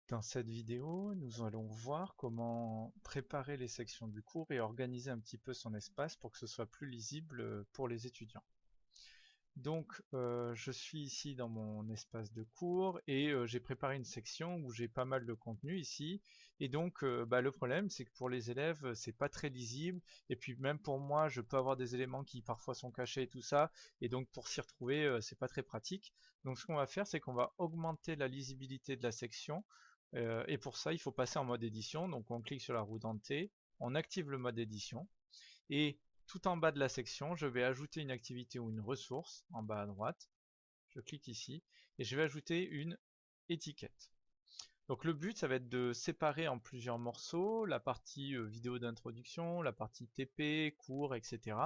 Dans cette vidéo, nous allons voir comment préparer les sections du cours et organiser un petit peu son espace pour que ce soit plus lisible pour les étudiants. Donc, je suis ici dans mon espace de cours et j'ai préparé une section où j'ai pas mal de contenu ici. Et donc, le problème, c'est que pour les élèves, c'est pas très lisible. Et puis même pour moi, je peux avoir des éléments qui parfois sont cachés et tout ça. Et donc, pour s'y retrouver, c'est pas très pratique. Donc, ce qu'on va faire, c'est qu'on va augmenter la lisibilité de la section. Et pour ça, il faut passer en mode édition. Donc, on clique sur la roue dentée, on active le mode édition. Et tout en bas de la section, je vais ajouter une activité ou une ressource en bas à droite. Je clique ici et je vais ajouter une étiquette. Donc le but, ça va être de séparer en plusieurs morceaux la partie vidéo d'introduction, la partie TP, cours, etc.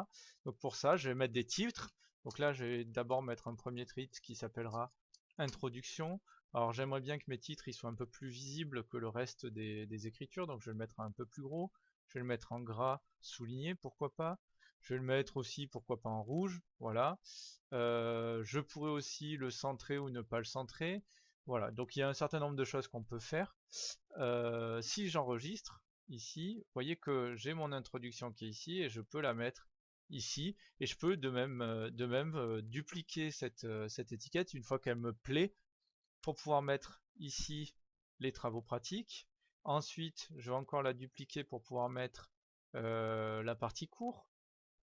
Donc pour ça, je vais mettre des titres. Donc là, je vais d'abord mettre un premier titre qui s'appellera Introduction. Alors j'aimerais bien que mes titres ils soient un peu plus visibles que le reste des écritures, donc je vais le mettre un peu plus gros. Je vais le mettre en gras souligné, pourquoi pas. Je vais le mettre aussi, pourquoi pas en rouge, voilà. Je pourrais aussi le centrer ou ne pas le centrer. Voilà, donc il y a un certain nombre de choses qu'on peut faire. Si j'enregistre ici, vous voyez que j'ai mon introduction qui est ici et je peux la mettre ici. Et je peux de même dupliquer cette étiquette une fois qu'elle me plaît pour pouvoir mettre ici les travaux pratiques. Ensuite, je vais encore la dupliquer pour pouvoir mettre la partie cours.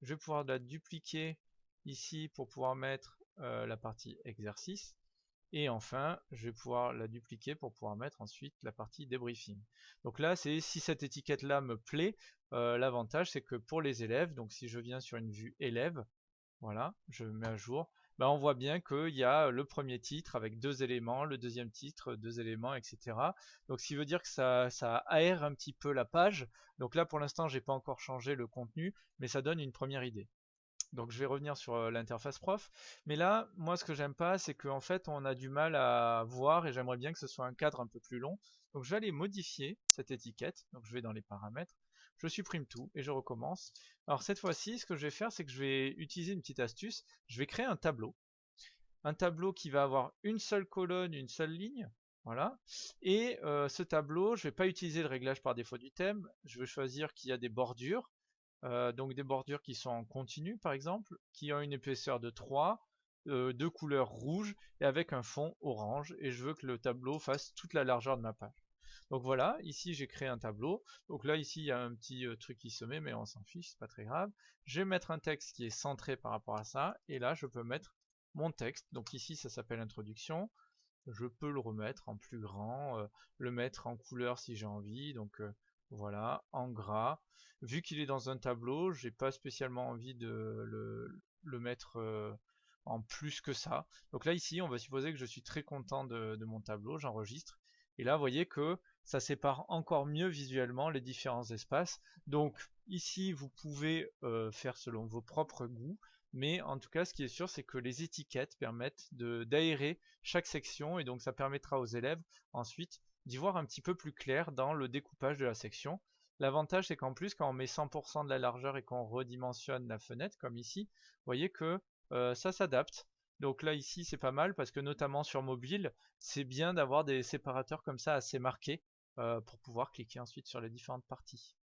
Je vais pouvoir la dupliquer ici pour pouvoir mettre la partie exercice. Et enfin, je vais pouvoir la dupliquer pour pouvoir mettre ensuite la partie débriefing. Donc là, c'est si cette étiquette-là me plaît, l'avantage c'est que pour les élèves, donc si je viens sur une vue élève, voilà, je mets à jour, on voit bien qu'il y a le premier titre avec deux éléments, le deuxième titre, deux éléments, etc. Donc ce qui veut dire que ça aère un petit peu la page. Donc là, pour l'instant, j'ai pas encore changé le contenu, mais ça donne une première idée. Donc je vais revenir sur l'interface prof. Mais là, moi ce que j'aime pas, c'est qu'en fait on a du mal à voir et j'aimerais bien que ce soit un cadre un peu plus long. Donc je vais aller modifier cette étiquette. Donc je vais dans les paramètres, je supprime tout et je recommence. Alors cette fois-ci, ce que je vais faire, c'est que je vais utiliser une petite astuce. Je vais créer un tableau. Un tableau qui va avoir une seule colonne, une seule ligne. Voilà. Et ce tableau, je ne vais pas utiliser le réglage par défaut du thème. Je vais choisir qu'il y a des bordures. Donc des bordures qui sont en continu par exemple, qui ont une épaisseur de 3, de couleur rouge et avec un fond orange, et je veux que le tableau fasse toute la largeur de ma page. Donc voilà, ici j'ai créé un tableau. Donc là ici il y a un petit truc qui se met, mais on s'en fiche, c'est pas très grave. Je vais mettre un texte qui est centré par rapport à ça, et là je peux mettre mon texte. Donc ici ça s'appelle introduction. Je peux le remettre en plus grand, le mettre en couleur si j'ai envie, donc voilà, en gras. Vu qu'il est dans un tableau, j'ai pas spécialement envie de le mettre en plus que ça. Donc là ici, on va supposer que je suis très content de mon tableau, j'enregistre. Et là, vous voyez que ça sépare encore mieux visuellement les différents espaces. Donc ici, vous pouvez faire selon vos propres goûts. Mais en tout cas, ce qui est sûr, c'est que les étiquettes permettent d'aérer chaque section et donc ça permettra aux élèves ensuite d'y voir un petit peu plus clair dans le découpage de la section. L'avantage, c'est qu'en plus, quand on met 100% de la largeur et qu'on redimensionne la fenêtre, comme ici, vous voyez que ça s'adapte. Donc là, ici, c'est pas mal parce que notamment sur mobile, c'est bien d'avoir des séparateurs comme ça assez marqués pour pouvoir cliquer ensuite sur les différentes parties.